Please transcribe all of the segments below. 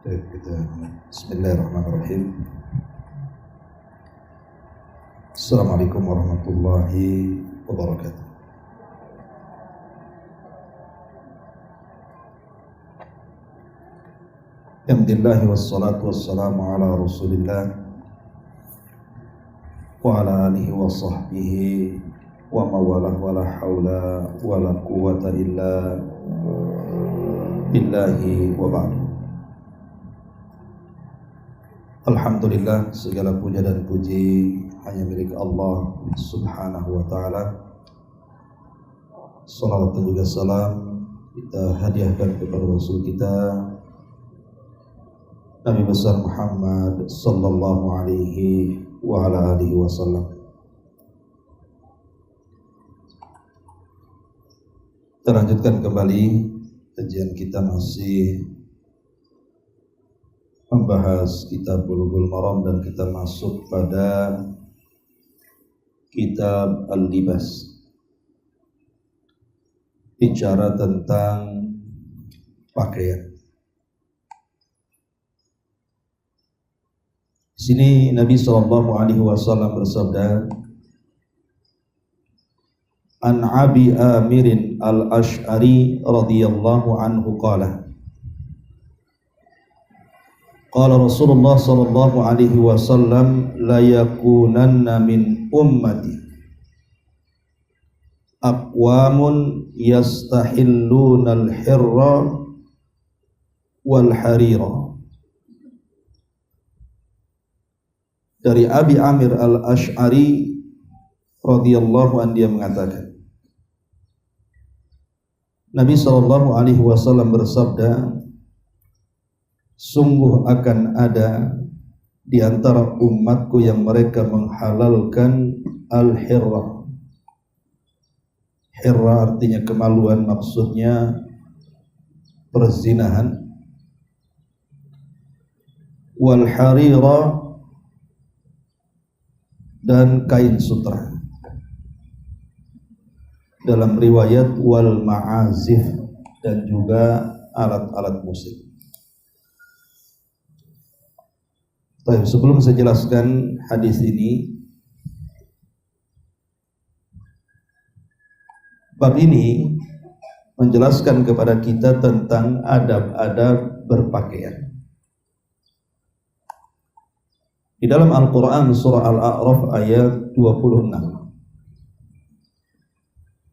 Baik, Bismillahirrahmanirrahim. Assalamualaikum warahmatullahi wabarakatuh. Alhamdulillah wassalatu wassalamu ala Rasulillah wa ala alihi wa sahbihi wa mawalah wa la hawla wa la quwwata illa billahi wa ba'du. Alhamdulillah, segala puja dan puji hanya milik Allah subhanahu wa ta'ala. Salawat dan juga salam kita hadiahkan kepada Rasul kita Nabi besar Muhammad sallallahu alaihi wa ala alihi wasallam. Kita lanjutkan kembali kajian kita, masih membahas kitab Bulughul Maram dan kita masuk pada kitab Al-Libas, bicara tentang pakaian. Di sini Nabi sallallahu alaihi wasallam bersabda, An Abi Amirin Al-Ash'ari radhiyallahu anhu qala Qala Rasulullah sallallahu alaihi wasallam, la yakunanna min ummati aqwamun yastahilluna al-hirra wal harira. Dari Abi Amir Al-Ash'ari radhiyallahu anhu, dia mengatakan, Nabi sallallahu alaihi wasallam bersabda, sungguh akan ada di antara umatku yang mereka menghalalkan al-hirra. Hirra artinya kemaluan, maksudnya perzinahan. Wal harira, dan kain sutra. Dalam riwayat wal ma'azif, dan juga alat-alat musik. Baik, sebelum saya jelaskan hadis ini, bab ini menjelaskan kepada kita tentang adab-adab berpakaian. Di dalam Al-Quran surah Al-A'raf ayat 26,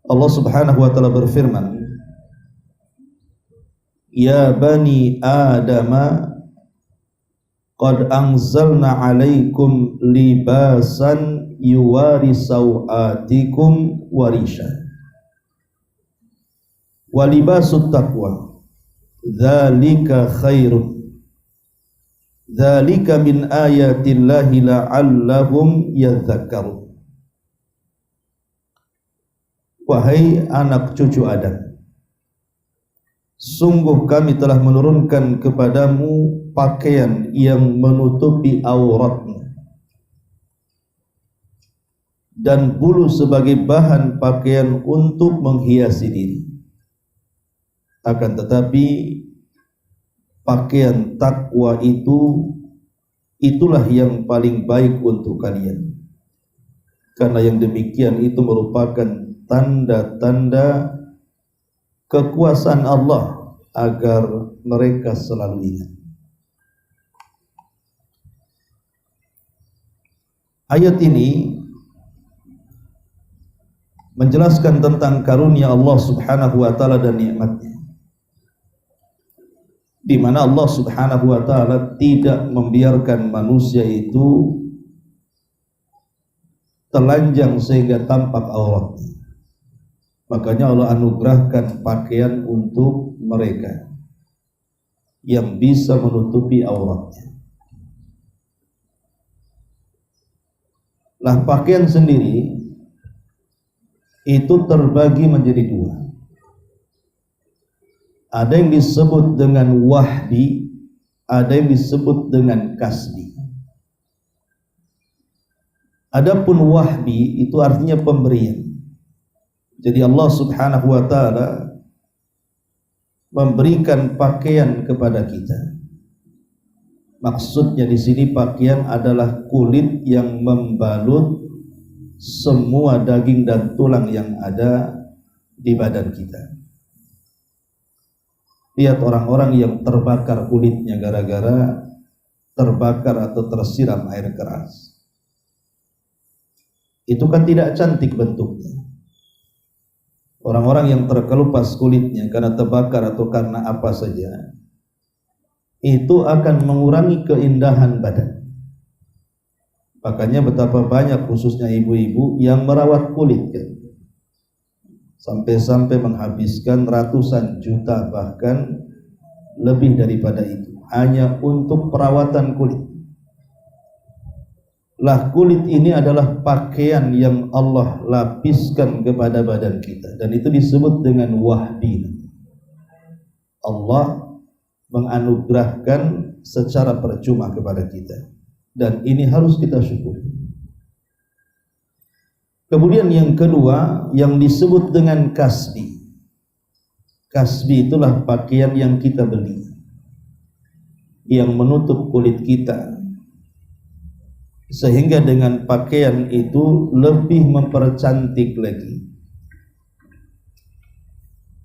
Allah subhanahu wa ta'ala berfirman, Ya bani Adama qad anzalna alaikum libasan yuwari sawatikum warisha wa libasut taqwa dzalika khairun dzalika min ayatillahi la'allahum yadhakkarun. Wahai anak cucu Adam, sungguh kami telah menurunkan kepadamu pakaian yang menutupi auratmu dan bulu sebagai bahan pakaian untuk menghiasi diri. Akan tetapi pakaian takwa itulah yang paling baik untuk kalian, karena yang demikian itu merupakan tanda-tanda kekuasaan Allah agar mereka selalu ingat. Ayat ini menjelaskan tentang karunia Allah subhanahu wa ta'ala dan nikmatnya, di mana Allah subhanahu wa ta'ala tidak membiarkan manusia itu telanjang sehingga tampak auratnya. Makanya Allah anugerahkan pakaian untuk mereka yang bisa menutupi auratnya. Nah, pakaian sendiri itu terbagi menjadi dua. Ada yang disebut dengan wahbi, ada yang disebut dengan kasbi. Adapun wahbi itu artinya pemberian. Jadi Allah subhanahu wa ta'ala memberikan pakaian kepada kita Maksudnya di sini pakaian adalah kulit yang membalut semua daging dan tulang yang ada di badan kita. Lihat orang-orang yang terbakar kulitnya gara-gara terbakar atau tersiram air keras. Itu kan tidak cantik bentuknya. Orang-orang yang terkelupas kulitnya karena terbakar atau karena apa saja, itu akan mengurangi keindahan badan. Makanya betapa banyak khususnya ibu-ibu yang merawat kulit kan? Sampai-sampai menghabiskan ratusan juta bahkan lebih daripada itu hanya untuk perawatan kulit. Lah kulit ini adalah pakaian yang Allah lapiskan kepada badan kita, dan itu disebut dengan wahbi. Allah menganugerahkan secara percuma kepada kita, dan ini harus kita syukuri. Kemudian yang kedua yang disebut dengan kasbi. Kasbi itulah pakaian yang kita beli, yang menutup kulit kita, sehingga dengan pakaian itu lebih mempercantik lagi.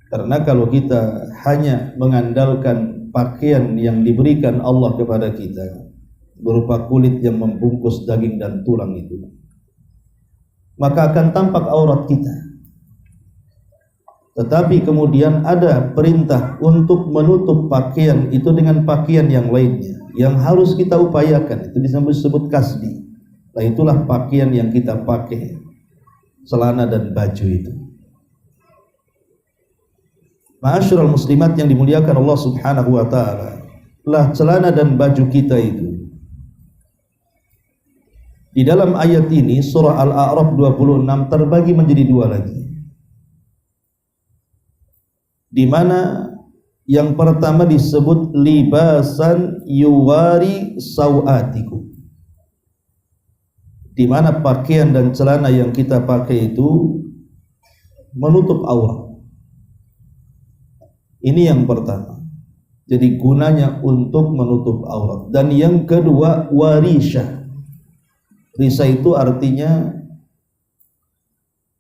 Karena kalau kita hanya mengandalkan pakaian yang diberikan Allah kepada kita berupa kulit yang membungkus daging dan tulang itu, maka akan tampak aurat kita. Tetapi kemudian ada perintah untuk menutup pakaian itu dengan pakaian yang lainnya yang harus kita upayakan. Itu disebut kasbi. Nah, itulah pakaian yang kita pakai, celana dan baju itu. Ma'asyiral muslimat yang dimuliakan Allah Subhanahu wa taala, lah celana dan baju kita itu di dalam ayat ini surah Al-A'raf 26 terbagi menjadi dua lagi, di mana yang pertama disebut libasan yuwari sawatikum, di mana pakaian dan celana yang kita pakai itu menutup aurat. Ini yang pertama, jadi gunanya untuk menutup aurat. Dan yang kedua warisha. Risa itu artinya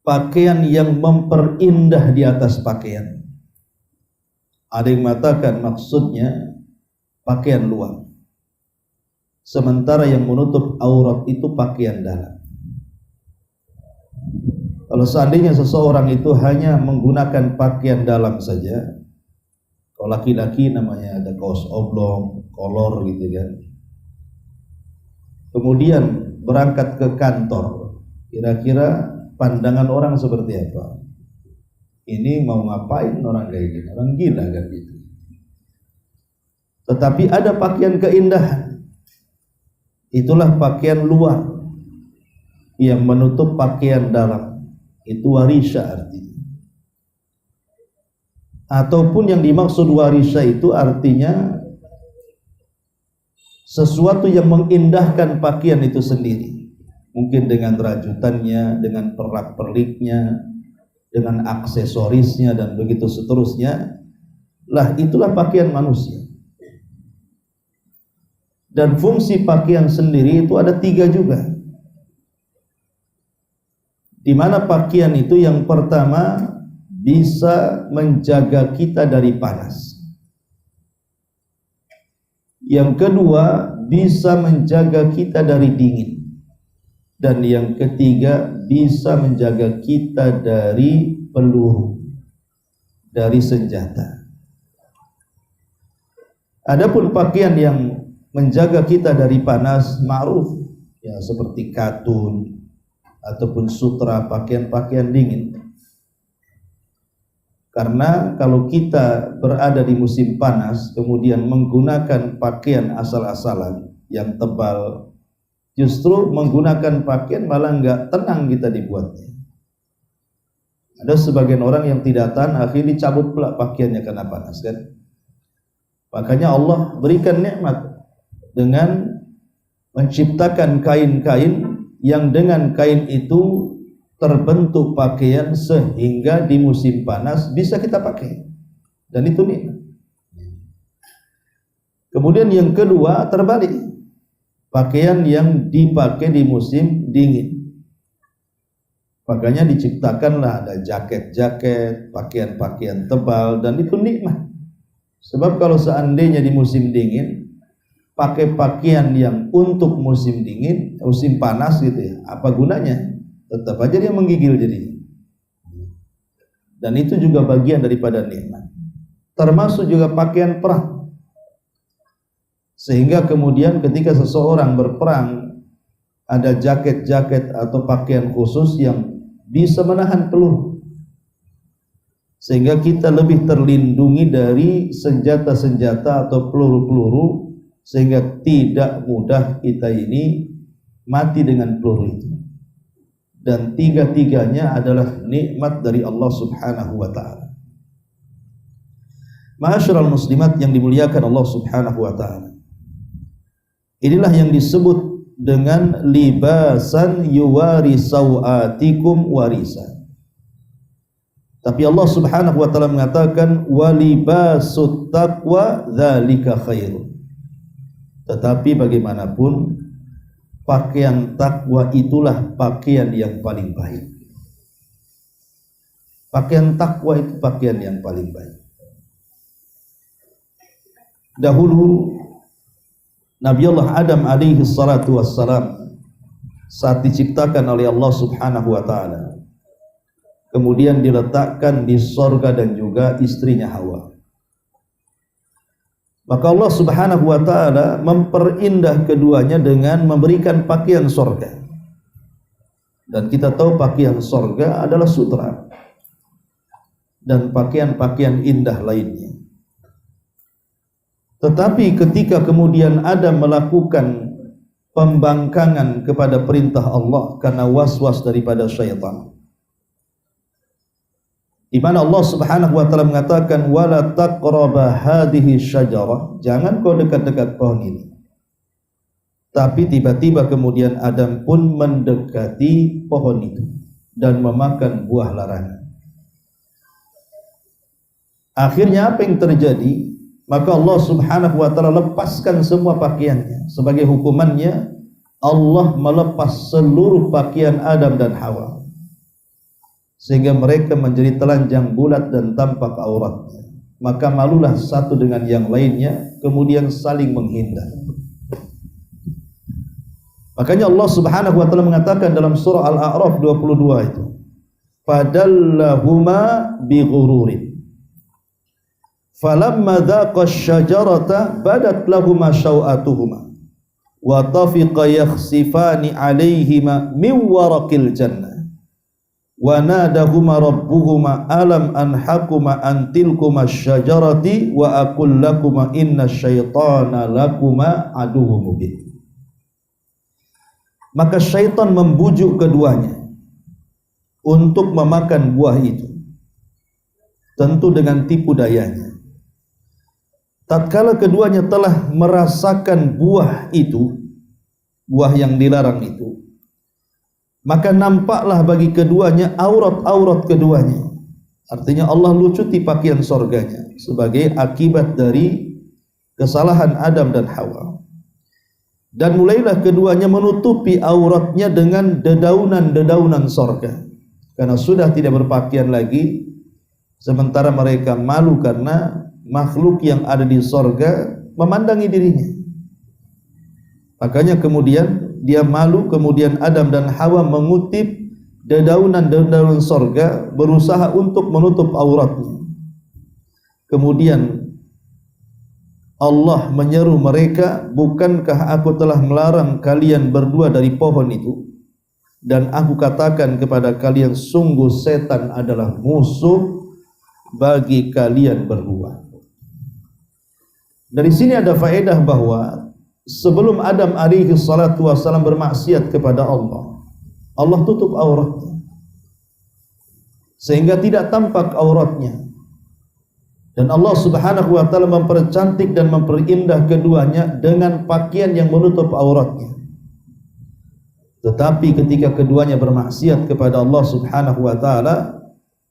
pakaian yang memperindah di atas pakaian. Ada yang mengatakan maksudnya pakaian luar, sementara yang menutup aurat itu pakaian dalam. Kalau seandainya seseorang itu hanya menggunakan pakaian dalam saja, kalau laki-laki namanya ada kaos oblong, kolor gitu kan, kemudian berangkat ke kantor, kira-kira pandangan orang seperti apa? Ini mau ngapain orang kayak gini? Orang gila kan gitu. Tetapi ada pakaian keindahan, itulah pakaian luar yang menutup pakaian dalam, itu warisha artinya. Ataupun yang dimaksud warisha itu artinya sesuatu yang mengindahkan pakaian itu sendiri, mungkin dengan rajutannya, dengan pernak-perniknya, dengan aksesorisnya dan begitu seterusnya. Lah itulah pakaian manusia. Dan fungsi pakaian sendiri itu ada tiga juga, di mana pakaian itu yang pertama bisa menjaga kita dari panas, yang kedua bisa menjaga kita dari dingin, dan yang ketiga bisa menjaga kita dari peluru, dari senjata. Adapun pakaian yang menjaga kita dari panas ma'ruf ya, seperti katun ataupun sutra, pakaian-pakaian dingin. Karena kalau kita berada di musim panas kemudian menggunakan pakaian asal-asalan yang tebal, justru menggunakan pakaian malah nggak tenang kita dibuatnya. Ada sebagian orang yang tidak tahan, akhirnya dicabut pula pakaiannya karena panas kan. Makanya Allah berikan nikmat dengan menciptakan kain-kain yang dengan kain itu terbentuk pakaian sehingga di musim panas bisa kita pakai, dan itu nikmat. Kemudian yang kedua terbalik, pakaian yang dipakai di musim dingin. Makanya diciptakanlah ada jaket-jaket, pakaian-pakaian tebal, dan itu nikmat. Sebab kalau seandainya di musim dingin pakai pakaian yang untuk musim dingin, musim panas gitu ya, apa gunanya? Tetap aja dia menggigil jadinya. Dan itu juga bagian daripada nikmat. Termasuk juga pakaian perang. Sehingga kemudian ketika seseorang berperang, ada jaket-jaket atau pakaian khusus yang bisa menahan peluru. Sehingga kita lebih terlindungi dari senjata-senjata atau peluru-peluru, sehingga tidak mudah kita ini mati dengan peluru itu. Dan tiga-tiganya adalah nikmat dari Allah Subhanahu wa ta'ala. Ma'asyiral muslimat yang dimuliakan Allah Subhanahu wa ta'ala, inilah yang disebut dengan libasan yuwari sawatikum warisan. Tapi Allah Subhanahu wa ta'ala mengatakan walibasut taqwa dzalika khairun. Tetapi bagaimanapun pakaian takwa itulah pakaian yang paling baik. Pakaian takwa itu pakaian yang paling baik. Dahulu Nabi Allah Adam alaihi salatu wassalam saat diciptakan oleh Allah Subhanahu wa ta'ala, kemudian diletakkan di sorga dan juga istrinya Hawa. Maka Allah Subhanahu wa ta'ala memperindah keduanya dengan memberikan pakaian sorga. Dan kita tahu pakaian sorga adalah sutra dan pakaian-pakaian indah lainnya. Tetapi ketika kemudian Adam melakukan pembangkangan kepada perintah Allah karena was-was daripada syaitan, di mana Allah Subhanahu wa ta'ala mengatakan wala taqraba hadhihi syajarah, jangan kau dekat-dekat pohon ini. Tapi tiba-tiba kemudian Adam pun mendekati pohon itu dan memakan buah larangan. Akhirnya apa yang terjadi? Maka Allah Subhanahu wa ta'ala lepaskan semua pakaiannya. Sebagai hukumannya, Allah melepas seluruh pakaian Adam dan Hawa, sehingga mereka menjadi telanjang bulat dan tampak auratnya. Maka malulah satu dengan yang lainnya, kemudian saling menghindar. Makanya Allah Subhanahu wa ta'ala mengatakan dalam surah Al-A'raf 22 itu, fadallahuma bighururin falamma dhaqa asy-syajarata badat lahuma syau'atuhuma wa tafiqa yakhsifani 'alaihima min waraqil jannah wa nadahuma rabbuhuma alam anhakuma an tilkuma asy-syajarati wa aqul lakuma inna syaitana lakuma aduwwum mubin. Maka syaitan membujuk keduanya untuk memakan buah itu, tentu dengan tipu dayanya. Tatkala keduanya telah merasakan buah itu, buah yang dilarang itu, maka nampaklah bagi keduanya aurat-aurat keduanya. Artinya Allah lucuti pakaian sorganya sebagai akibat dari kesalahan Adam dan Hawa. Dan mulailah keduanya menutupi auratnya dengan dedaunan-dedaunan sorga, karena sudah tidak berpakaian lagi, sementara mereka malu karena makhluk yang ada di sorga memandangi dirinya. Makanya kemudian dia malu, kemudian Adam dan Hawa mengutip dedaunan-dedaunan sorga, berusaha untuk menutup auratnya. Kemudian Allah menyeru mereka, bukankah aku telah melarang kalian berdua dari pohon itu? Dan aku katakan kepada kalian, sungguh setan adalah musuh bagi kalian berdua. Dari sini ada faedah bahwa sebelum Adam alaihi salatu wassalam bermaksiat kepada Allah, Allah tutup auratnya sehingga tidak tampak auratnya. Dan Allah Subhanahu wa ta'ala mempercantik dan memperindah keduanya dengan pakaian yang menutup auratnya. Tetapi ketika keduanya bermaksiat kepada Allah Subhanahu wa ta'ala,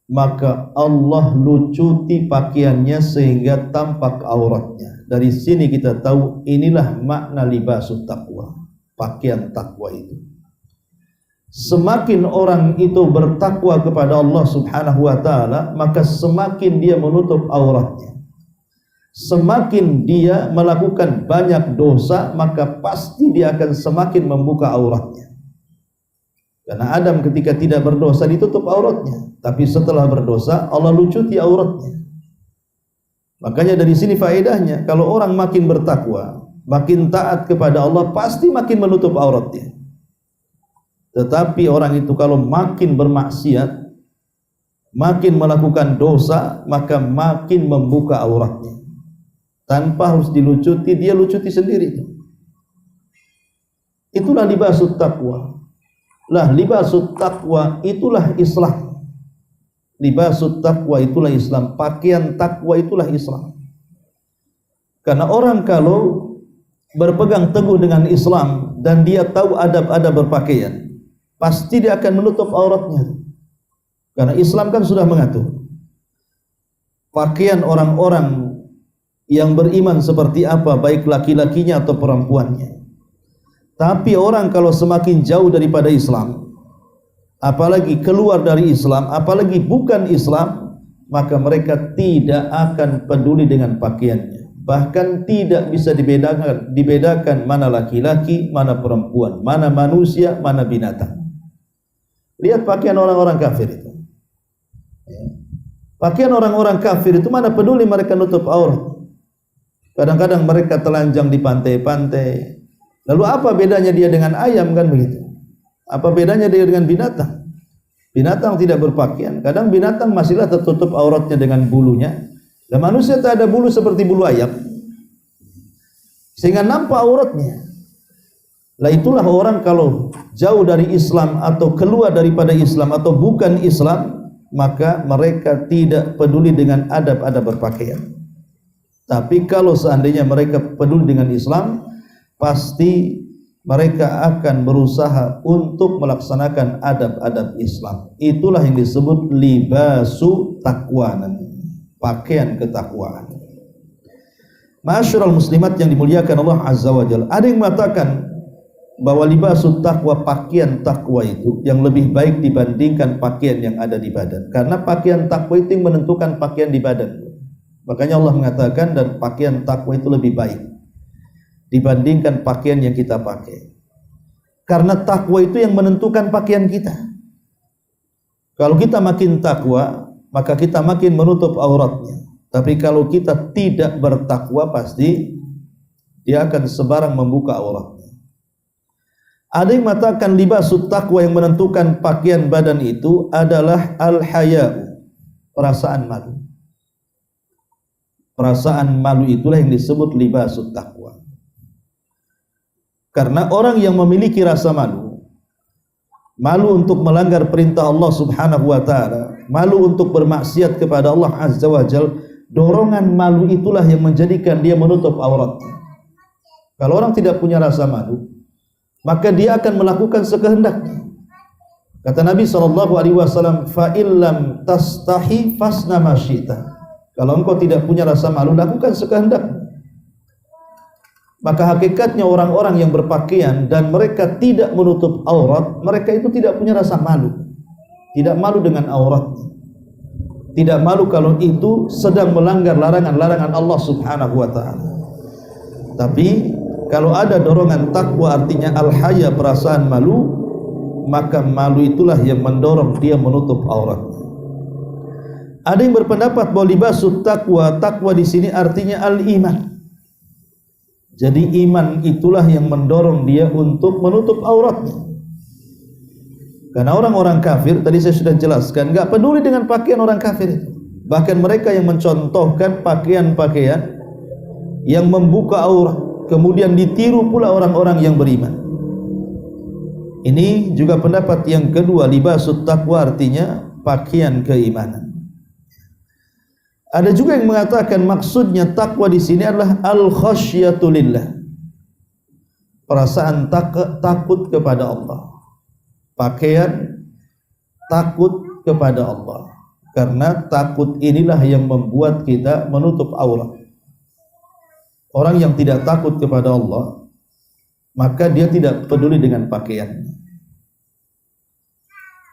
maka Allah lucuti pakaiannya sehingga tampak auratnya. Dari sini kita tahu inilah makna libasut taqwa, pakaian takwa itu. Semakin orang itu bertakwa kepada Allah Subhanahu wa taala, maka semakin dia menutup auratnya. Semakin dia melakukan banyak dosa, maka pasti dia akan semakin membuka auratnya. Karena Adam ketika tidak berdosa ditutup auratnya, tapi setelah berdosa Allah lucuti auratnya. Makanya dari sini faedahnya, kalau orang makin bertakwa, makin taat kepada Allah, pasti makin menutup auratnya. Tetapi orang itu kalau makin bermaksiat, makin melakukan dosa, maka makin membuka auratnya. Tanpa harus dilucuti, dia lucuti sendiri. Itulah libasut taqwa. Lah libasut taqwa itulah Islam. Libasut taqwa itulah Islam. Pakaian takwa itulah Islam. Karena orang kalau berpegang teguh dengan Islam dan dia tahu adab-adab berpakaian, pasti dia akan menutup auratnya. Karena Islam kan sudah mengatur pakaian orang-orang yang beriman seperti apa, baik laki-lakinya atau perempuannya. Tapi orang kalau semakin jauh daripada Islam, apalagi keluar dari Islam, apalagi bukan Islam, maka mereka tidak akan peduli dengan pakaiannya. Bahkan tidak bisa dibedakan mana laki-laki, mana perempuan, mana manusia, mana binatang. Lihat pakaian orang-orang kafir itu. Pakaian orang-orang kafir itu mana peduli mereka nutup aurat. Kadang-kadang mereka telanjang di pantai-pantai. Lalu apa bedanya dia dengan ayam, kan begitu? Apa bedanya dia dengan binatang? Binatang tidak berpakaian. Kadang binatang masihlah tertutup auratnya dengan bulunya. Dan manusia tak ada bulu seperti bulu ayam, sehingga nampak auratnya. Lah itulah orang kalau jauh dari Islam atau keluar daripada Islam atau bukan Islam, maka mereka tidak peduli dengan adab-adab berpakaian. Tapi kalau seandainya mereka peduli dengan Islam, pasti mereka akan berusaha untuk melaksanakan adab-adab Islam. Itulah yang disebut libasu taqwa, pakaian ketakwaan. Ma'asyiral muslimat yang dimuliakan Allah Azza wa Jalla, ada yang mengatakan bahwa libasu taqwa, pakaian takwa itu yang lebih baik dibandingkan pakaian yang ada di badan. Karena pakaian takwa itu yang menentukan pakaian di badan. Makanya Allah mengatakan, dan pakaian takwa itu lebih baik dibandingkan pakaian yang kita pakai. Karena takwa itu yang menentukan pakaian kita. Kalau kita makin takwa, maka kita makin menutup auratnya. Tapi kalau kita tidak bertakwa, pasti dia akan sebarang membuka auratnya. Ada yang mengatakan libasut taqwa yang menentukan pakaian badan itu adalah al-haya'u, perasaan malu. Perasaan malu itulah yang disebut libasut taqwa. Karena orang yang memiliki rasa malu, malu untuk melanggar perintah Allah Subhanahu wa taala, malu untuk bermaksiat kepada Allah Azza wa Jalla, dorongan malu itulah yang menjadikan dia menutup auratnya. Kalau orang tidak punya rasa malu, maka dia akan melakukan sekehendaknya. Kata Nabi SAW, fa illam tastahi fasna ma syi'ta. Kalau engkau tidak punya rasa malu, lakukan sekehendaknya. Maka hakikatnya orang-orang yang berpakaian dan mereka tidak menutup aurat, mereka itu tidak punya rasa malu. Tidak malu dengan auratnya. Tidak malu kalau itu sedang melanggar larangan-larangan Allah Subhanahu wa taala. Tapi kalau ada dorongan takwa, artinya al-haya, perasaan malu, maka malu itulah yang mendorong dia menutup auratnya. Ada yang berpendapat bahwa libasut taqwa, takwa di sini artinya al-iman. Jadi iman itulah yang mendorong dia untuk menutup auratnya. Karena orang-orang kafir, tadi saya sudah jelaskan, enggak peduli dengan pakaian orang kafir itu. Bahkan mereka yang mencontohkan pakaian-pakaian yang membuka aurat, kemudian ditiru pula orang-orang yang beriman. Ini juga pendapat yang kedua, libasut taqwa artinya pakaian keimanan. Ada juga yang mengatakan maksudnya takwa di sini adalah al-khasyatu lillah, perasaan takut kepada Allah. Pakaian takut kepada Allah, karena takut inilah yang membuat kita menutup aurat. orang yang tidak takut kepada Allah, maka dia tidak peduli dengan pakaiannya.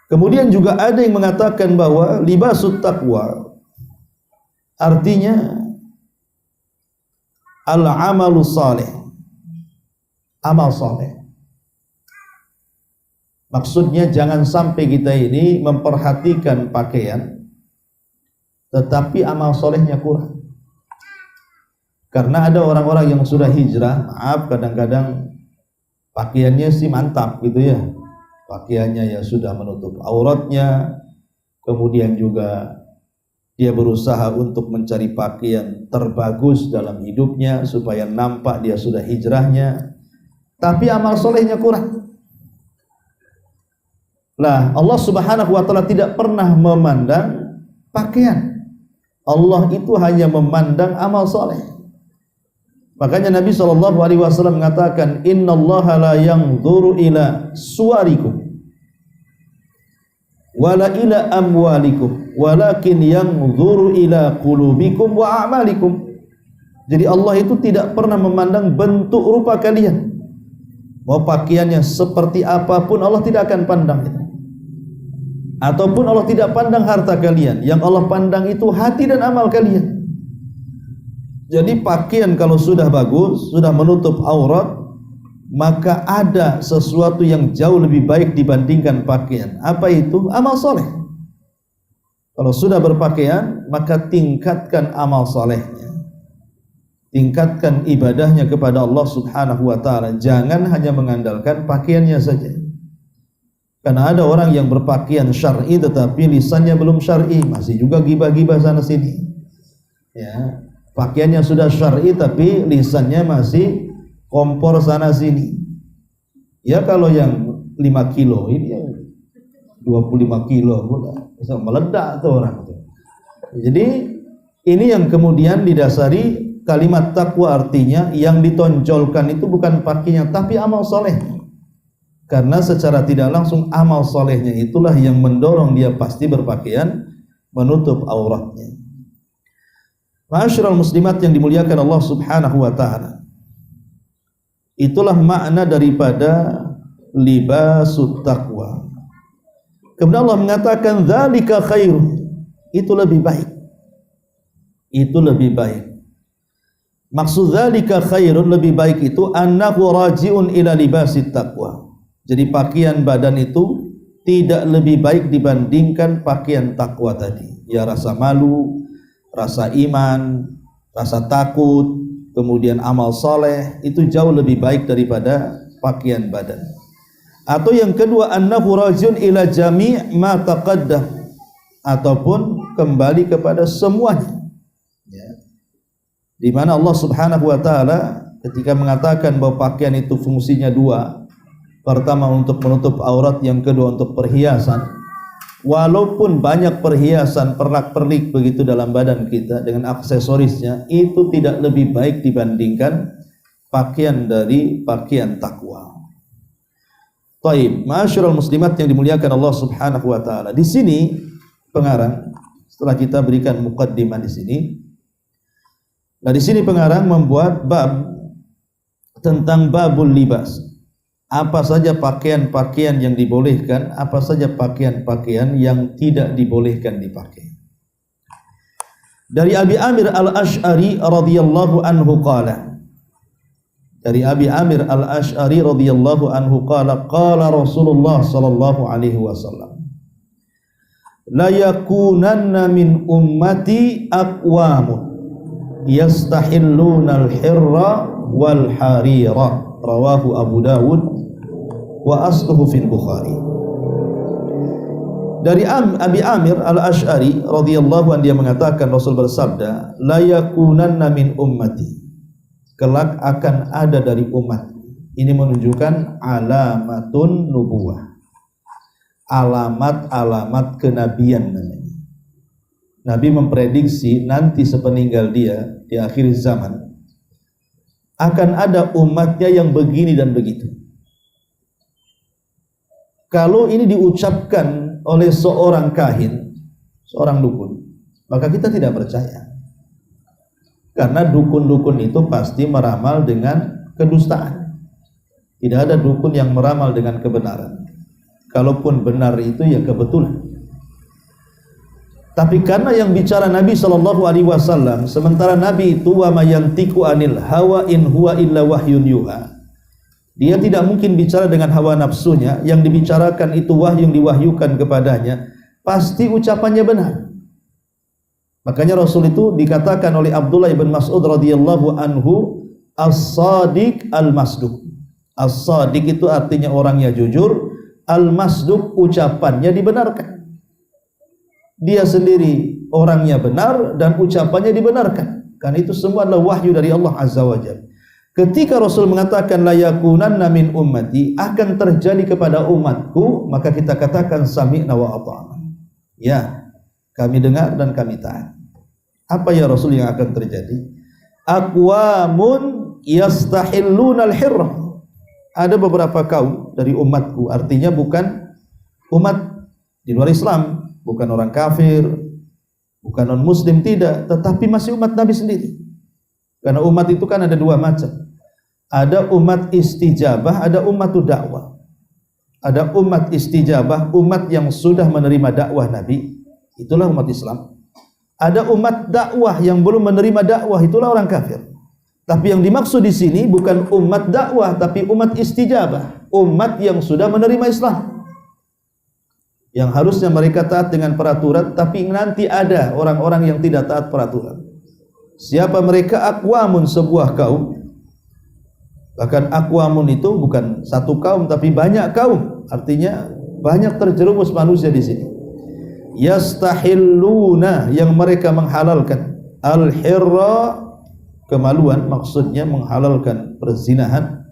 Kemudian juga ada yang mengatakan bahwa libasut taqwa artinya al-amalu saleh, amal saleh. Maksudnya jangan sampai kita ini memperhatikan pakaian tetapi amal solehnya kurang. Karena ada orang-orang yang sudah hijrah, maaf, kadang-kadang pakaiannya sih mantap gitu ya, pakaiannya ya sudah menutup auratnya, kemudian juga dia berusaha untuk mencari pakaian terbagus dalam hidupnya supaya nampak dia sudah hijrahnya, tapi amal solehnya kurang. Lah, Allah Subhanahu wa taala tidak pernah memandang pakaian. Allah itu hanya memandang amal soleh. Makanya Nabi SAW mengatakan, innallaha la yanzuru ila suwarikum wala ila amwalikum walakin yanzuru ila qulubikum wa a'malikum. Jadi Allah itu tidak pernah memandang bentuk rupa kalian. Mau pakaiannya seperti apapun Allah tidak akan pandang itu. Ataupun Allah tidak pandang harta kalian, yang Allah pandang itu hati dan amal kalian. Jadi pakaian kalau sudah bagus, sudah menutup aurat, maka ada sesuatu yang jauh lebih baik dibandingkan pakaian. Apa itu? Amal soleh. Kalau sudah berpakaian, maka tingkatkan amal solehnya, tingkatkan ibadahnya kepada Allah Subhanahu wa taala. Jangan hanya mengandalkan pakaiannya saja. Karena ada orang yang berpakaian syar'i tetapi lisannya belum syar'i, masih juga gibah-gibah sana sini. Ya, pakaiannya sudah syar'i tapi lisannya masih kompor sana sini. Ya kalau yang 5 kilo ini ya 25 kilo pula bisa meledak tuh orang. Jadi ini yang kemudian didasari kalimat takwa, artinya yang ditonjolkan itu bukan pakaiannya tapi amal soleh. Karena secara tidak langsung amal solehnya itulah yang mendorong dia pasti berpakaian menutup auratnya. Ma'asyiral muslimat yang dimuliakan Allah Subhanahu wa taala. Itulah makna daripada libasut taqwa. Kemudian Allah mengatakan dzalika khairun. Itu lebih baik. Itu lebih baik. Maksud dzalika khairun, lebih baik itu annahu raji'un ila libasit taqwa. Jadi pakaian badan itu tidak lebih baik dibandingkan pakaian takwa tadi. Ya rasa malu, rasa iman, rasa takut, kemudian amal soleh, itu jauh lebih baik daripada pakaian badan. Atau yang kedua, annahu rajiun ila jami' ma taqaddam, ataupun kembali kepada semuanya. Ya. Di mana Allah Subhanahu wa taala ketika mengatakan bahwa pakaian itu fungsinya dua. Pertama untuk menutup aurat, yang kedua untuk perhiasan. Walaupun banyak perhiasan pernak-pernik begitu dalam badan kita dengan aksesorisnya, itu tidak lebih baik dibandingkan pakaian dari pakaian takwa. Taib, ma'asyiral muslimat yang dimuliakan Allah Subhanahu wa taala. Di sini pengarang setelah kita berikan muqaddimah di sini. Nah, di sini pengarang membuat bab tentang babul libas. Apa saja pakaian-pakaian yang dibolehkan, apa saja pakaian-pakaian yang tidak dibolehkan dipakai. Dari Abi Amir Al-Asy'ari radhiyallahu anhu qala. Dari Abi Amir Al-Asy'ari radhiyallahu anhu qala, qala Rasulullah sallallahu alaihi wasallam, la yakunanna min ummati aqwamun yastahilluna al-hirra wal harira. Rawahu Abu Dawud wa asluhu fil Bukhari. Dari Abi Amir Al-Asy'ari radhiyallahu anhu, dia mengatakan Rasul bersabda, la yakunanna min ummati, kelak akan ada dari umat. Ini menunjukkan alamatun nubuwah, alamat-alamat kenabian namanya. Nabi memprediksi nanti sepeninggal dia di akhir zaman akan ada umatnya yang begini dan begitu. Kalau ini diucapkan oleh seorang kahin, seorang dukun, maka kita tidak percaya. Karena dukun-dukun itu pasti meramal dengan kedustaan. Tidak ada dukun yang meramal dengan kebenaran. Kalaupun benar itu ya kebetulan. Tapi karena yang bicara Nabi SAW, sementara Nabi itu wa mayantiku anil hawa in huwa illa wahyun yuha. Dia tidak mungkin bicara dengan hawa nafsunya. Yang dibicarakan itu wahyu yang diwahyukan kepadanya. Pasti ucapannya benar. Makanya Rasul itu dikatakan oleh Abdullah ibn Mas'ud radhiyallahu anhu as-sadiq al-masduq. As-sadiq itu artinya orangnya jujur, al-masduq ucapannya dibenarkan. Dia sendiri orangnya benar dan ucapannya dibenarkan. Karena itu semua adalah wahyu dari Allah Azza wa Jalla. Ketika Rasul mengatakan la yakunanna min ummati, akan terjadi kepada umatku, maka kita katakan sami'na wa ata'na. Ya, kami dengar dan kami taat. Apa ya Rasul yang akan terjadi? Aqwamun yastahilluna al-hirra. Ada beberapa kaum dari umatku, artinya bukan umat di luar Islam, bukan orang kafir, bukan non muslim, tidak, tetapi masih umat Nabi sendiri. Karena umat itu kan ada dua macam. Ada umat istijabah, ada umat dakwah. Ada umat istijabah, umat yang sudah menerima dakwah Nabi, itulah umat Islam. Ada umat dakwah yang belum menerima dakwah, itulah orang kafir. Tapi yang dimaksud di sini bukan umat dakwah, tapi umat istijabah, umat yang sudah menerima Islam. Yang harusnya mereka taat dengan peraturan, tapi nanti ada orang-orang yang tidak taat peraturan. Siapa mereka? Aqwamun, sebuah kaum. Bahkan aqwamun itu bukan satu kaum tapi banyak kaum. Artinya banyak terjerumus manusia di sini. Yastahilluna, yang mereka menghalalkan al-hirra, kemaluan, maksudnya menghalalkan perzinahan,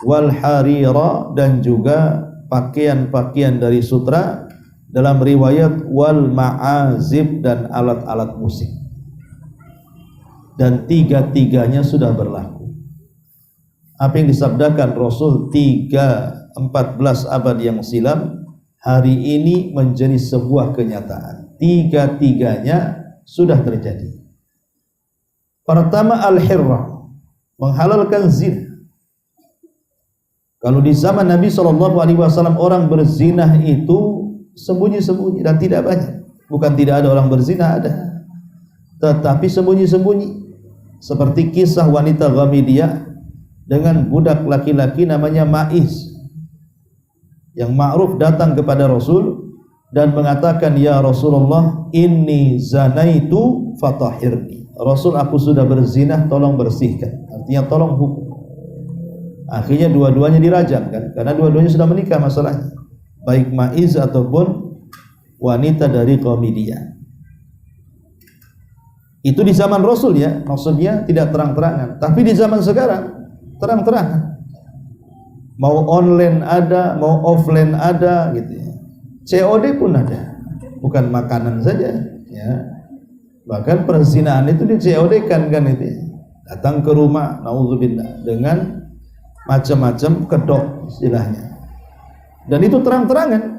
wal harira, dan juga pakaian-pakaian dari sutra, dalam riwayat wal ma'azib, dan alat-alat musik. Dan tiga-tiganya sudah berlaku. Apa yang disabdakan Rasul 14 abad yang silam, hari ini menjadi sebuah kenyataan. Tiga-tiganya sudah terjadi. Pertama, al-hirra, menghalalkan zina. Kalau di zaman Nabi SAW orang berzinah itu sembunyi-sembunyi dan tidak banyak. Bukan tidak ada orang berzina, ada, tetapi sembunyi-sembunyi. Seperti kisah wanita Ghamidiyah dengan budak laki-laki namanya Ma'iz, yang ma'ruf datang kepada Rasul dan mengatakan, ya Rasulullah, inni zanaitu fatahirni. Rasul, aku sudah berzinah, tolong bersihkan. Artinya tolong hukum. Akhirnya dua-duanya dirajam kan, karena dua-duanya sudah menikah masalahnya, baik Ma'iz ataupun wanita dari Ghamidiyah. Itu di zaman Rasul ya, maksudnya tidak terang-terangan. Tapi di zaman sekarang terang-terangan. Mau online ada, mau offline ada gitu ya. COD pun ada. Bukan makanan saja ya. Bahkan perzinahan itu di COD-kan kan itu ya. Datang ke rumah, naudzubillah, dengan macam-macam kedok istilahnya. Dan itu terang-terangan.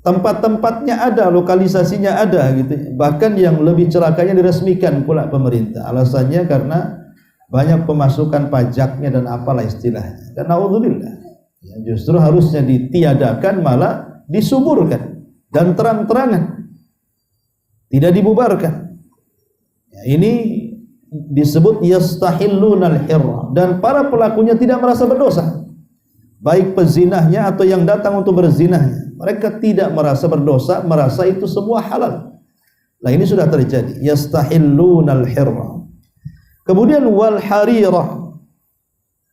Tempat-tempatnya ada, lokalisasinya ada gitu. Bahkan yang lebih celakanya diresmikan pula pemerintah. Alasannya karena banyak pemasukan pajaknya dan apalah istilahnya. Dan naudzubillah, ya, justru harusnya ditiadakan, malah disuburkan dan terang-terangan, tidak dibubarkan. Ya, ini disebut yastahillunal hirra, dan para pelakunya tidak merasa berdosa, baik pezinahnya atau yang datang untuk berzinahnya. Mereka tidak merasa berdosa, merasa itu semua halal. Nah, ini sudah terjadi. Yastahillunal hirra. Kemudian wal harira.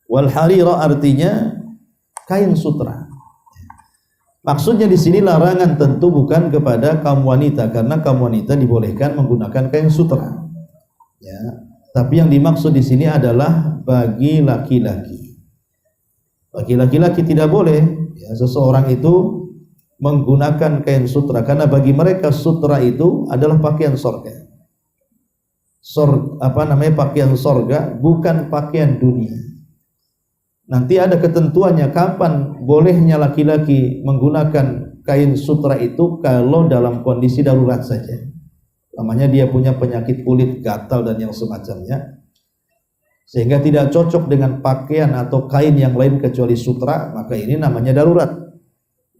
Wal harira artinya kain sutra. Maksudnya di sini larangan tentu bukan kepada kaum wanita, karena kaum wanita dibolehkan menggunakan kain sutra. Ya, tapi yang dimaksud di sini adalah bagi laki-laki. Bagi laki-laki tidak boleh ya, seseorang itu menggunakan kain sutra, karena bagi mereka sutra itu adalah pakaian surga. Pakaian surga, bukan pakaian dunia. Nanti ada ketentuannya kapan bolehnya laki-laki menggunakan kain sutra itu, kalau dalam kondisi darurat saja. namanya dia punya penyakit kulit gatal dan yang semacamnya, sehingga tidak cocok dengan pakaian atau kain yang lain kecuali sutra, maka ini namanya darurat.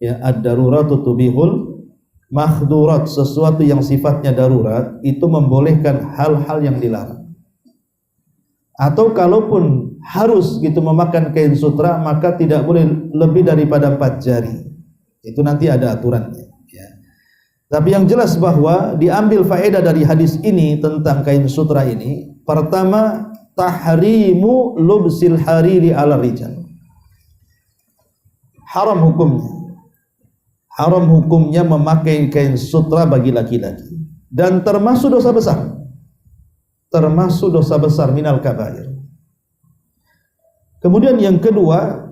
Ya, ad-daruratu tubihul mahdurat, sesuatu yang sifatnya darurat itu membolehkan hal-hal yang dilarang. Atau kalaupun harus gitu memakan kain sutra, maka tidak boleh lebih daripada 4 jari. Itu nanti ada aturannya. Ya. Tapi yang jelas bahwa diambil faedah dari hadis ini tentang kain sutra ini, pertama, tahrimu lubsil hariri ala rijal. Haram hukumnya memakai kain sutra bagi laki-laki, dan termasuk dosa besar minal kabair. Kemudian yang kedua,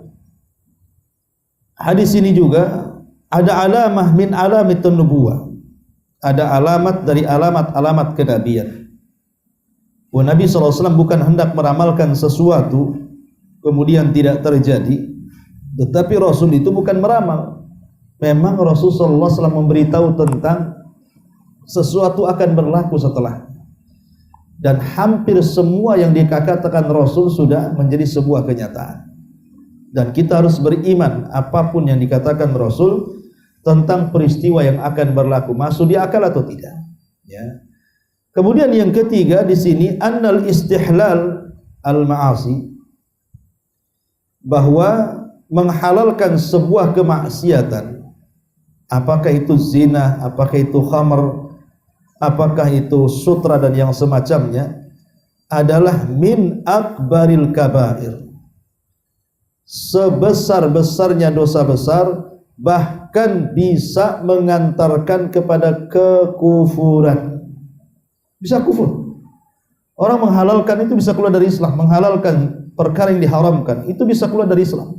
hadis ini juga ada alamah min alamitun nubuwah, ada alamat dari alamat-alamat kenabian. Nabi SAW bukan hendak meramalkan sesuatu kemudian tidak terjadi, tetapi Rasul itu bukan meramal. Memang Rasulullah SAW memberitahu tentang sesuatu akan berlaku setelah, dan hampir semua yang dikatakan Rasul sudah menjadi sebuah kenyataan. Dan kita harus beriman apapun yang dikatakan Rasul tentang peristiwa yang akan berlaku, masuk di akal atau tidak. Ya. Kemudian yang ketiga di sini annal istihlal al-ma'asi, bahwa menghalalkan sebuah kemaksiatan, apakah itu zina, apakah itu khamr, apakah itu sutra dan yang semacamnya, adalah min akbaril kabair, sebesar-besarnya dosa besar, bahkan bisa mengantarkan kepada kekufuran. Bisa kufur. Orang menghalalkan itu bisa keluar dari Islam, menghalalkan perkara yang diharamkan itu bisa keluar dari Islam.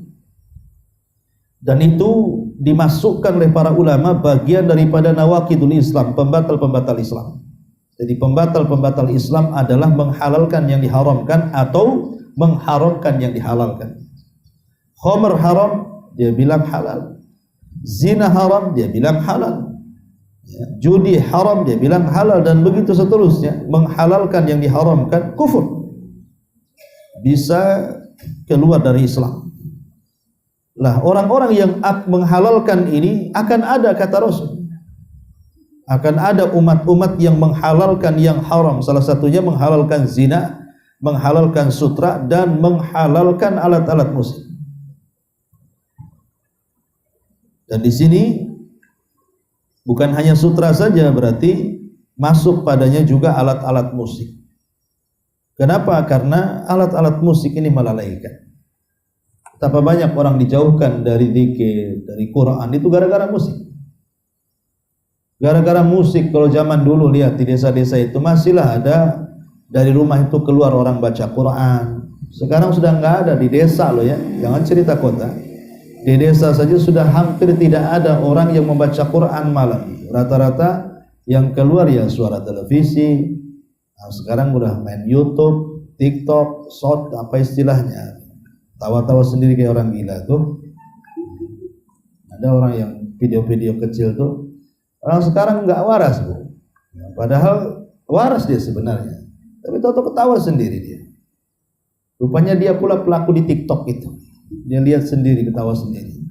Dan itu dimasukkan oleh para ulama bagian daripada nawaqidul Islam, pembatal-pembatal Islam. Jadi pembatal-pembatal Islam adalah menghalalkan yang diharamkan atau mengharamkan yang dihalalkan. Khamr haram, dia bilang halal. Zina haram, dia bilang halal. Ya, judi haram, dia bilang halal, dan begitu seterusnya. Menghalalkan yang diharamkan kufur, bisa keluar dari Islam. Lah, orang-orang yang menghalalkan ini akan ada, kata Rasul, akan ada umat-umat yang menghalalkan yang haram. Salah satunya menghalalkan zina, menghalalkan sutra, dan menghalalkan alat-alat musik. Dan di sini bukan hanya sutra saja, berarti masuk padanya juga alat-alat musik. Kenapa? Karena alat-alat musik ini melalaikan. Betapa banyak orang dijauhkan dari zikir, dari Quran itu gara-gara musik. Gara-gara musik. Kalau zaman dulu lihat di desa-desa itu masihlah ada dari rumah itu keluar orang baca Quran. Sekarang sudah nggak ada di desa loh ya, jangan cerita kota. Di desa saja sudah hampir tidak ada orang yang membaca Quran malam. Rata-rata yang keluar ya suara televisi. Nah, sekarang udah main YouTube, TikTok, short, apa istilahnya, tawa-tawa sendiri kayak orang gila tuh. Ada orang yang video-video kecil tuh, orang sekarang nggak waras bu. Padahal waras dia sebenarnya, tapi tahu-tahu ketawa sendiri dia. Rupanya dia pula pelaku di TikTok itu. Dia lihat sendiri, ketawa sendiri.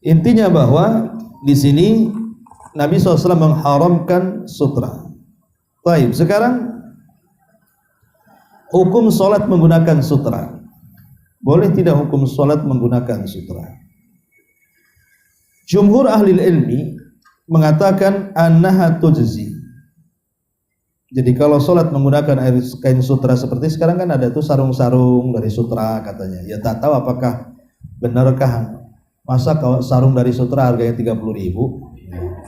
Intinya bahwa di sini Nabi SAW mengharamkan sutra. Baik, sekarang hukum sholat menggunakan sutra. Boleh tidak hukum sholat menggunakan sutra? Jumhur ahli ilmi mengatakan annaha tujzi. Jadi kalau sholat menggunakan kain sutra seperti sekarang kan ada tuh sarung-sarung dari sutra katanya. Ya tak tahu apakah benarkah, masa kalau sarung dari sutra harganya 30.000?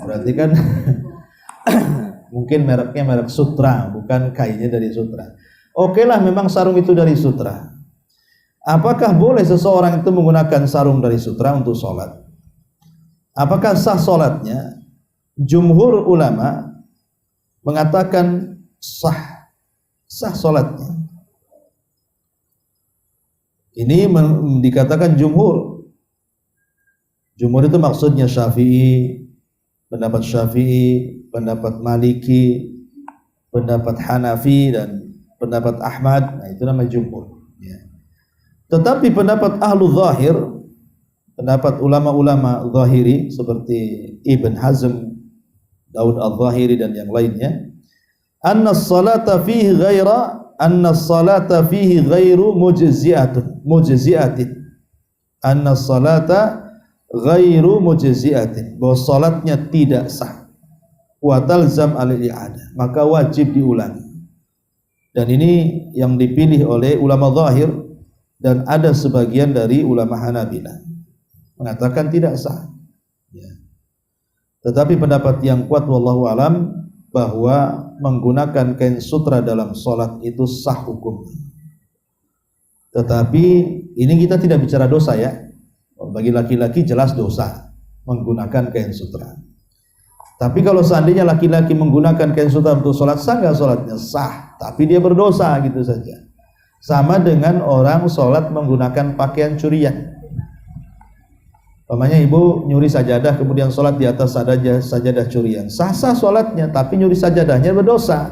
Berarti kan mungkin mereknya merek sutra, bukan kainnya dari sutra. Oke lah, memang sarung itu dari sutra. Apakah boleh seseorang itu menggunakan sarung dari sutra untuk sholat? Apakah sah sholatnya? Jumhur ulama mengatakan sah sholatnya. Ini dikatakan jumhur. Jumhur itu maksudnya Syafi'i, pendapat Maliki, pendapat Hanafi dan pendapat Ahmad, nah itu namanya jumhur. Ya. Tetapi pendapat ahlu zahir, pendapat ulama-ulama zahiri seperti Ibn Hazm, Daud al-Zahiri dan yang lainnya, anna salata fihi ghairu mujzi'atin. Anna salata ghairu mujzi'atin, bahwa salatnya tidak sah. Wa talzam al-i'adah, maka wajib diulangi. Dan ini yang dipilih oleh ulama zahir, dan ada sebagian dari ulama Hanabilah mengatakan tidak sah. Ya. Tetapi pendapat yang kuat wallahu alam bahwa menggunakan kain sutra dalam salat itu sah hukumnya. Tetapi ini kita tidak bicara dosa ya. Bagi laki-laki jelas dosa menggunakan kain sutra. Tapi kalau seandainya laki-laki menggunakan kain sutra untuk sholat, sah nggak sholatnya? Sah, tapi dia berdosa gitu saja. Sama dengan orang sholat menggunakan pakaian curian. Umpamanya ibu nyuri sajadah kemudian sholat di atas sajadah curian, sah-sah sholatnya, tapi nyuri sajadahnya berdosa.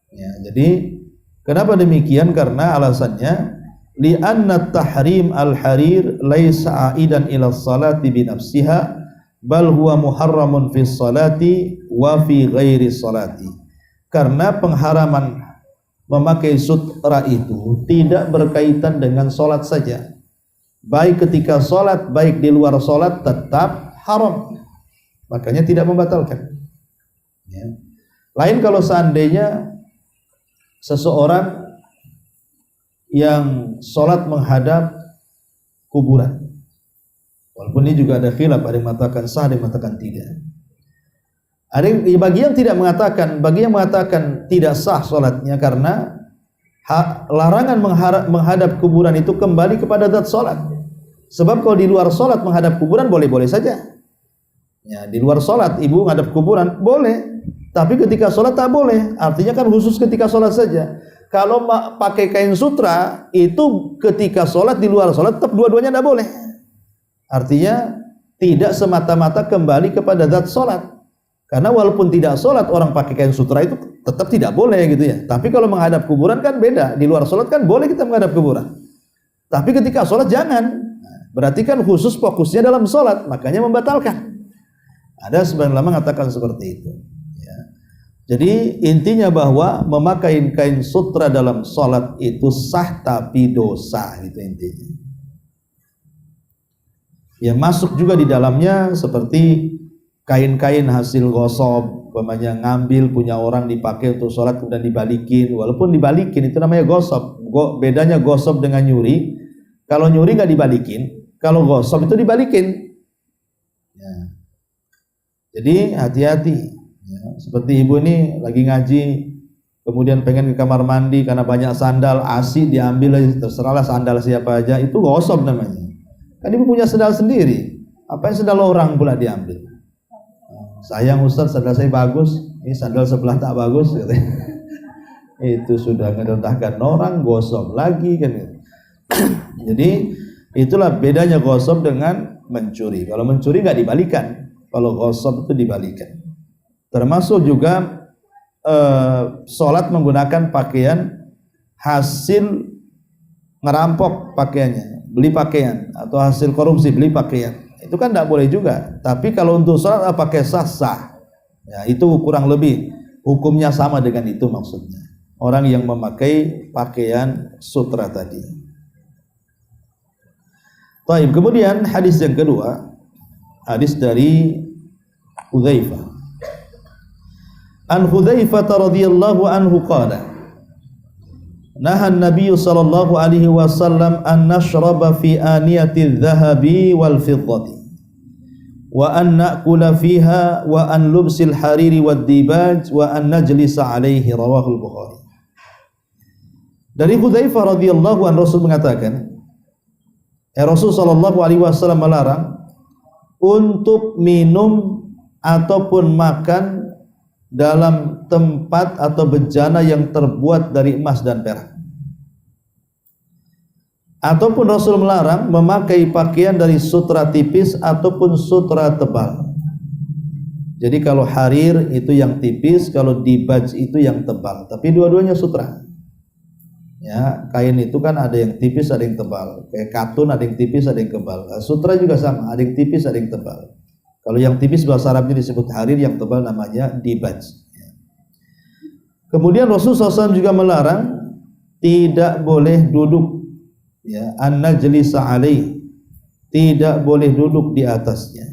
Ya, jadi kenapa demikian? Karena alasannya li'anna tahrim al-harir laisa aidan ila salati bi nafsiha bal huwa muharramun fi salati wa fi ghairi salati. Karena pengharaman memakai sutra itu tidak berkaitan dengan salat saja. Baik ketika salat, baik di luar salat tetap haram. Makanya tidak membatalkan. Ya. Lain kalau seandainya seseorang yang salat menghadap kuburan. Walaupun ini juga ada khilaf, ada yang mengatakan sah, ada yang mengatakan tidak. Ada yang, bagi yang tidak mengatakan, bagi yang mengatakan tidak sah salatnya karena larangan menghadap kuburan itu kembali kepada zat salat. Sebab kalau di luar salat menghadap kuburan boleh-boleh saja. Ya, di luar salat ibu menghadap kuburan boleh, tapi ketika salat tak boleh. Artinya kan khusus ketika salat saja. Kalau pakai kain sutra itu ketika salat, di luar salat tetap dua-duanya tidak boleh. Artinya tidak semata-mata kembali kepada zat salat. Karena walaupun tidak salat orang pakai kain sutra itu tetap tidak boleh gitu ya. Tapi kalau menghadap kuburan kan beda. Di luar salat kan boleh kita menghadap kuburan. Tapi ketika salat jangan. Berarti kan khusus fokusnya dalam salat, makanya membatalkan. Ada sebagian ulama mengatakan seperti itu. Ya. Jadi intinya bahwa memakai kain sutra dalam salat itu sah tapi dosa, gitu intinya. Yang masuk juga di dalamnya seperti kain-kain hasil gosok, umpamanya ngambil punya orang dipakai untuk sholat kemudian dibalikin. Walaupun dibalikin itu namanya gosok. Bedanya gosok dengan nyuri. Kalau nyuri nggak dibalikin, kalau gosok itu dibalikin. Ya. Jadi hati-hati. Ya. Seperti ibu ini lagi ngaji, kemudian pengen ke kamar mandi karena banyak sandal, ASI diambil, terserahlah sandal siapa aja, itu gosok namanya. Kan ibu punya sandal sendiri, apa yang sandal orang pula diambil? Sayang Ustaz, sandal saya bagus, ini sandal sebelah tak bagus, katanya. Itu sudah ngedentahkan orang, gosok lagi kan. Jadi itulah bedanya gosok dengan mencuri. Kalau mencuri nggak dibalikan, kalau gosok itu dibalikan. Termasuk juga sholat menggunakan pakaian hasil ngerampok pakaiannya, beli pakaian, atau hasil korupsi beli pakaian, itu kan tidak boleh juga. Tapi kalau untuk sholat pakai sah, ya itu kurang lebih hukumnya sama dengan itu maksudnya. Orang yang memakai pakaian sutra tadi. Baik, kemudian hadis yang kedua, hadis dari Hudzaifah. An Hudzaifah radhiyallahu anhu qala nahan Nabi sallallahu alaihi wasallam an nashraba fi aniyati dhahabi wal fiddati wa an na'kula fiha wa an lubsil hariri wad dibaj wa an najlisa alaihi, rawahul Bukhari. Dari Hudzaifah radhiyallahu anhu Rasul mengatakan, Rasul sallallahu alaihi wasallam melarang untuk minum ataupun makan dalam tempat atau bejana yang terbuat dari emas dan perak. Ataupun Rasul melarang memakai pakaian dari sutra tipis ataupun sutra tebal. Jadi kalau harir itu yang tipis, kalau dibaj itu yang tebal. Tapi dua-duanya sutra. Ya, kain itu kan ada yang tipis, ada yang tebal. Kayak katun ada yang tipis, ada yang tebal. Sutra juga sama, ada yang tipis, ada yang tebal. Kalau yang tipis bahasa Arabnya disebut harir, yang tebal namanya dibaj. Kemudian Rasulullah SAW juga melarang tidak boleh duduk, ya, an-najlisa alaih, tidak boleh duduk di atasnya.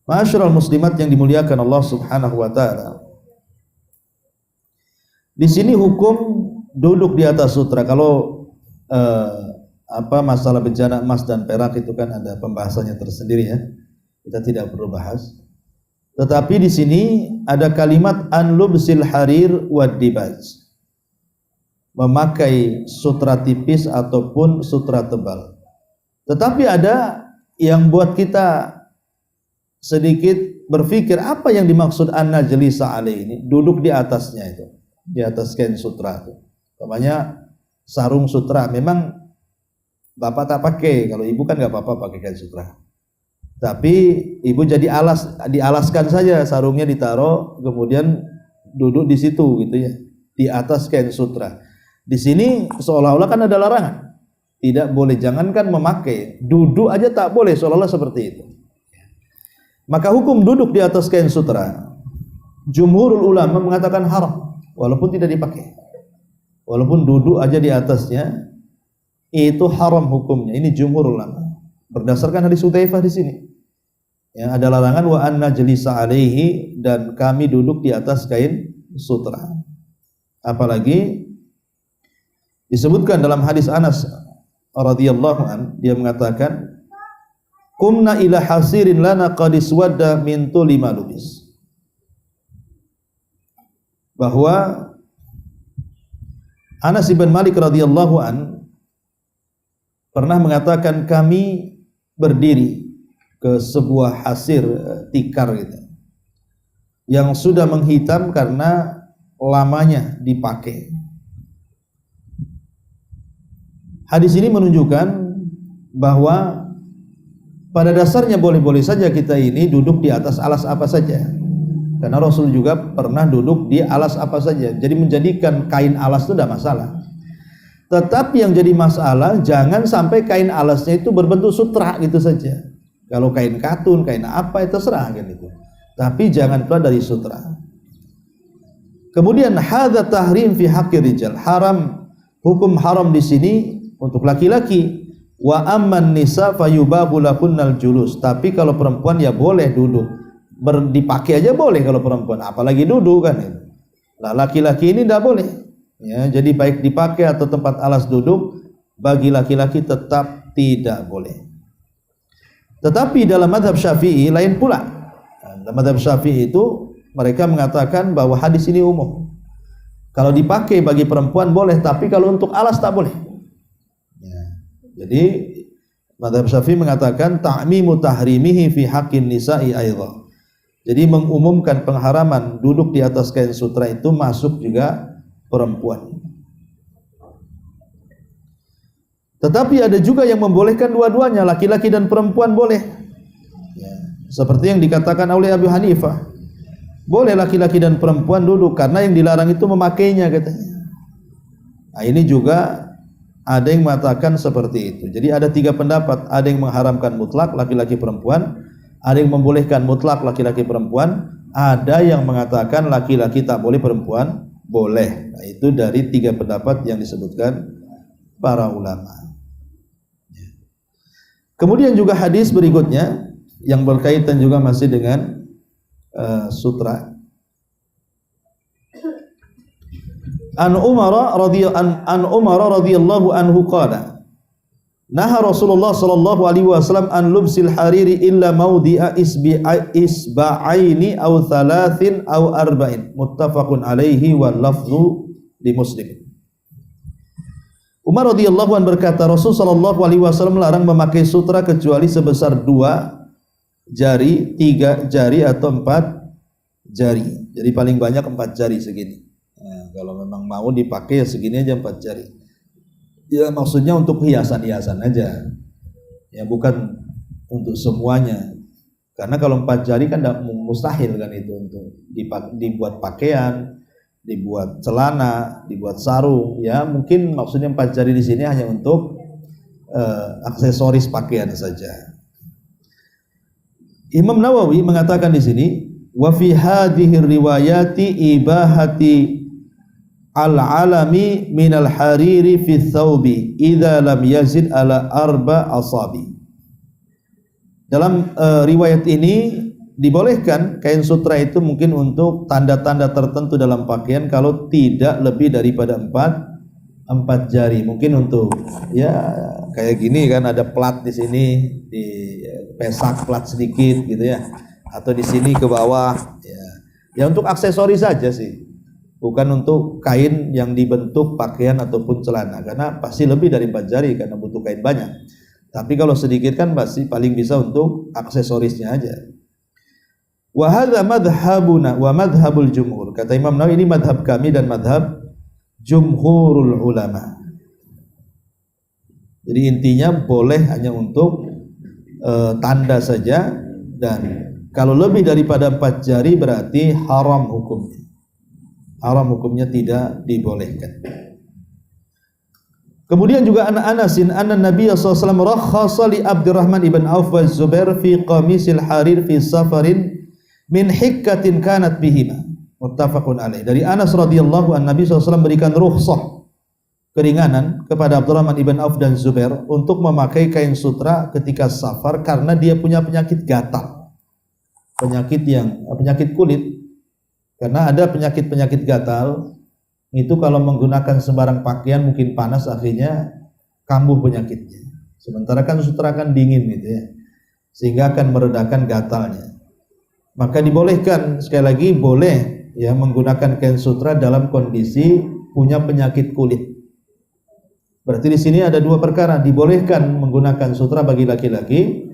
Ma'asyiral muslimat yang dimuliakan Allah Subhanahu wa taala. Di sini hukum duduk di atas sutra. Kalau masalah bencana emas dan perak itu kan ada pembahasannya tersendiri, ya. Kita tidak perlu bahas. Tetapi di sini ada kalimat an-lubsil harir wad dibaj. Memakai sutra tipis ataupun sutra tebal. Tetapi ada yang buat kita sedikit berpikir apa yang dimaksud an-najlisa alaih ini, duduk di atasnya itu. Di atas kain sutra itu. Namanya sarung sutra. Memang bapak tak pakai, kalau ibu kan nggak apa-apa pakai kain sutra. Tapi ibu jadi dialaskan saja, sarungnya ditaruh, kemudian duduk di situ gitu ya, di atas kain sutra. Di sini seolah-olah kan ada larangan, tidak boleh, jangankan memakai, duduk aja tak boleh, seolah-olah seperti itu. Maka hukum duduk di atas kain sutra, jumhurul ulama mengatakan haram, walaupun tidak dipakai, walaupun duduk aja di atasnya, itu haram hukumnya. Ini jumhurul ulama berdasarkan hadis Hudzaifah di sini. Ya, ada larangan wa anna jalisa alaihi, dan kami duduk di atas kain sutra. Apalagi disebutkan dalam hadis Anas radhiyallahu an, dia mengatakan kumna ila hasirin lana qad iswadda min tuli ma lubis, bahwa Anas bin Malik radhiyallahu an pernah mengatakan kami berdiri ke sebuah hasir tikar gitu, yang sudah menghitam karena lamanya dipakai. Hadis ini menunjukkan bahwa pada dasarnya boleh-boleh saja kita ini duduk di atas alas apa saja, karena Rasul juga pernah duduk di alas apa saja. Jadi menjadikan kain alas itu tidak masalah. Tetapi yang jadi masalah, jangan sampai kain alasnya itu berbentuk sutra gitu saja. Kalau kain katun, kain apa itu terserah kan itu. Tapi jangan keluar dari sutra. Kemudian hadza tahrim fi haqqir rijal, haram, hukum haram di sini untuk laki-laki. Wa amman nisa fayubahu lakunnal julus. Tapi kalau perempuan ya boleh duduk. Dipakai aja boleh kalau perempuan, apalagi duduk kan itu. Nah, laki-laki ini tidak boleh. Ya, jadi baik dipakai atau tempat alas duduk, bagi laki-laki tetap tidak boleh. Tetapi dalam mazhab Syafi'i lain pula. Dalam mazhab Syafi'i itu mereka mengatakan bahwa hadis ini umum. Kalau dipakai bagi perempuan boleh, tapi kalau untuk alas tak boleh. Ya. Jadi mazhab Syafi'i mengatakan ta'mimu tahrimihi fi haqqin nisa'i aidha. Jadi mengumumkan pengharaman duduk di atas kain sutra itu masuk juga perempuan. Tetapi ada juga yang membolehkan dua-duanya, laki-laki dan perempuan boleh. Ya, seperti yang dikatakan oleh Abu Hanifah, boleh laki-laki dan perempuan duduk, karena yang dilarang itu memakainya katanya. Nah, ini juga ada yang mengatakan seperti itu. Jadi ada tiga pendapat, ada yang mengharamkan mutlak laki-laki perempuan, ada yang membolehkan mutlak laki-laki perempuan, ada yang mengatakan laki-laki tak boleh, perempuan boleh. Nah, itu dari tiga pendapat yang disebutkan para ulama. Kemudian juga hadis berikutnya yang berkaitan juga masih dengan sutra. An Umar radhiyallahu anhu qala naha Rasulullah sallallahu alaihi wasallam an lubsil hariri illa mawdi'a isba'aini aw thalathin aw arba'in, muttafaqun alaihi wal lafzu li Muslim. Umar radhiyallahu anhu berkata, Rasul sallallahu alaihi wasallam melarang memakai sutra kecuali sebesar 2 jari, 3 jari atau 4 jari. Jadi paling banyak 4 jari segini. Nah, kalau memang mau dipakai ya segini aja 4 jari. Ya maksudnya untuk hiasan-hiasan aja. Ya bukan untuk semuanya. Karena kalau 4 jari kan mustahil kan itu untuk dibuat pakaian, dibuat celana, dibuat sarung. Ya mungkin maksudnya 4 jari di sini hanya untuk aksesoris pakaian saja. Imam Nawawi mengatakan di sini, wa fi hadhihi riwayati ibahati al-alami minal hariri fi thawbi idza lam yazid ala arba asabi. Dalam riwayat ini dibolehkan kain sutra itu mungkin untuk tanda-tanda tertentu dalam pakaian kalau tidak lebih daripada 4 jari. Mungkin untuk ya kayak gini kan ada plat di sini, di pesak plat sedikit gitu ya, atau di sini ke bawah ya. Ya untuk aksesori saja sih. Bukan untuk kain yang dibentuk pakaian ataupun celana, karena pasti lebih dari 4 jari karena butuh kain banyak. Tapi kalau sedikit kan pasti paling bisa untuk aksesorisnya aja. Wa hadza madhhabuna wa madhhabul jumhur. Kata Imam Nawawi, ini madhab kami dan madhab jumhurul ulama. Jadi intinya boleh hanya untuk tanda saja, dan kalau lebih daripada 4 jari berarti haram hukumnya. Haram hukumnya, tidak dibolehkan. Kemudian juga Anasin anna Nabi sallallahu alaihi wasallam rakhasa li Abdurrahman ibn Auf wa Zubair fi qamisil harir fi safarin min hikkatin kanat bihima. Muttafaqun alaih. Dari Anas radhiyallahu an, Nabi SAW berikan rukhsah, keringanan kepada Abdurrahman ibn Auf dan Zubair untuk memakai kain sutra ketika safar karena dia punya penyakit gatal. Penyakit kulit. Karena ada penyakit gatal itu kalau menggunakan sembarang pakaian mungkin panas, akhirnya kambuh penyakitnya. Sementara kan sutra kan dingin gitu ya, sehingga akan meredakan gatalnya. Maka dibolehkan, sekali lagi boleh ya menggunakan kain sutra dalam kondisi punya penyakit kulit. Berarti di sini ada 2 perkara, dibolehkan menggunakan sutra bagi laki-laki.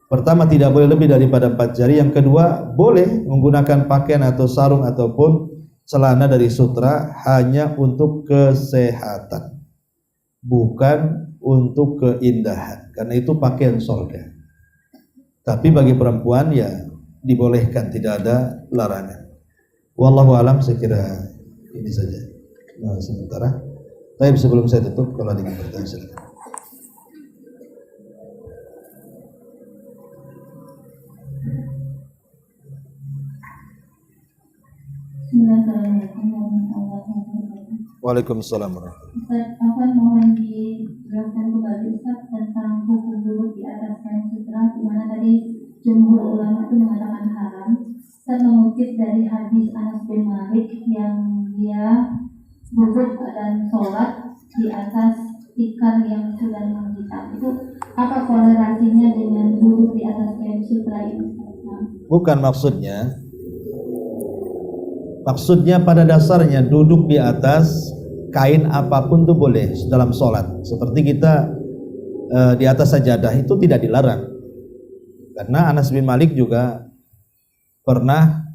Pertama, tidak boleh lebih daripada 4 jari. Yang kedua, boleh menggunakan pakaian atau sarung ataupun celana dari sutra hanya untuk kesehatan, bukan untuk keindahan, karena itu pakaian sorga. Tapi bagi perempuan ya dibolehkan, tidak ada larangan. Wallahu alam, saya kira ini saja sementara. Tapi sebelum saya tutup, kalau ada yang bertanya silakan. Assalamualaikum warahmatullahi wabarakatuh. Waalaikumsalam warahmatullahi wabarakatuh. Ustaz, Afwan mohon dijelaskan kembali Ustaz tentang hukum duduk di atas kain sutra, di mana tadi jumhur ulama itu mengatakan haram. Ustaz mengutip dari hadis Anas bin Malik yang dia duduk dan sholat di atas tikar yang sudah menghitam. Itu apa kolerasinya dengan duduk di atas kain sutra ini? Bukan maksudnya. Maksudnya pada dasarnya duduk di atas kain apapun itu boleh dalam sholat. Seperti kita di atas sajadah itu tidak dilarang. Karena Anas bin Malik juga pernah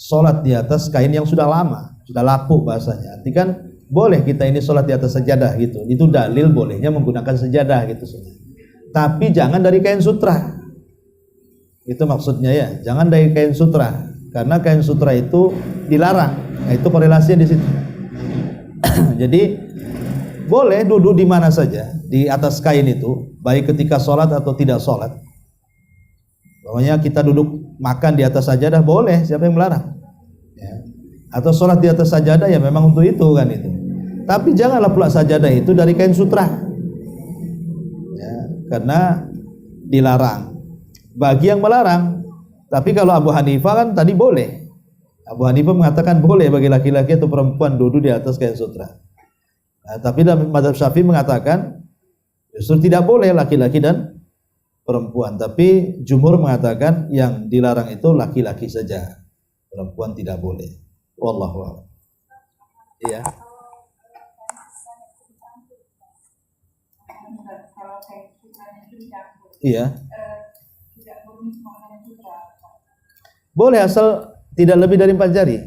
sholat di atas kain yang sudah lama, sudah lapuk bahasanya. Arti kan boleh kita ini sholat di atas sajadah gitu. Itu dalil bolehnya menggunakan sajadah gitu. Tapi jangan dari kain sutra. Itu maksudnya ya, jangan dari kain sutra. Karena kain sutra itu dilarang. Nah, itu korelasinya di situ. Jadi boleh duduk di mana saja di atas kain itu, baik ketika sholat atau tidak sholat. Pokoknya kita duduk makan di atas sajadah boleh, siapa yang melarang? Ya. Atau sholat di atas sajadah ya memang untuk itu kan itu. Tapi janganlah pula sajadah itu dari kain sutra. Ya, karena dilarang. Bagi yang melarang. Tapi kalau Abu Hanifah kan tadi boleh. Abu Hanifah mengatakan boleh bagi laki-laki atau perempuan duduk di atas kain sutra. Nah, tapi dalam mazhab Syafi'i mengatakan justru tidak boleh laki-laki dan perempuan. Tapi jumhur mengatakan yang dilarang itu laki-laki saja, perempuan tidak boleh. Wallahu a'lam. Iya. Iya. Boleh asal tidak lebih dari 4 jari.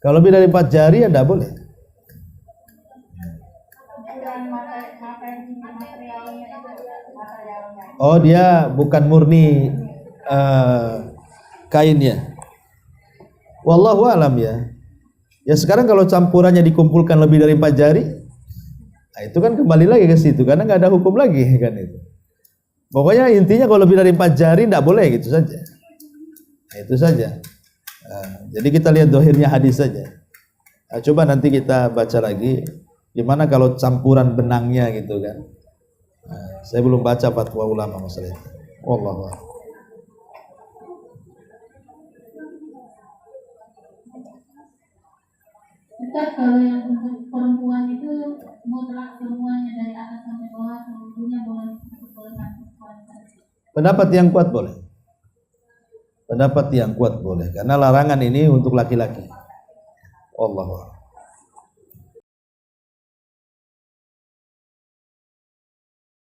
Kalau lebih dari 4 jari ya tidak boleh. Oh, dia bukan murni kainnya. Wallahu alam ya. Ya sekarang kalau campurannya dikumpulkan lebih dari 4 jari, nah itu kan kembali lagi ke situ karena nggak ada hukum lagi kan itu. Pokoknya intinya kalau lebih dari 4 jari tidak boleh gitu saja. Nah, itu saja. Nah, jadi kita lihat dohirnya hadis saja. Nah, coba nanti kita baca lagi gimana kalau campuran benangnya gitu kan. Nah, saya belum baca fatwa ulama masalah itu. Wallahu a'lam. Ustaz, kalau yang untuk perempuan itu mutlak semuanya dari atas sampai bawah seluruhnya boleh diperbolehkan. Pendapat yang kuat boleh. Pendapat yang kuat boleh karena larangan ini untuk laki-laki. Wallahu a'lam.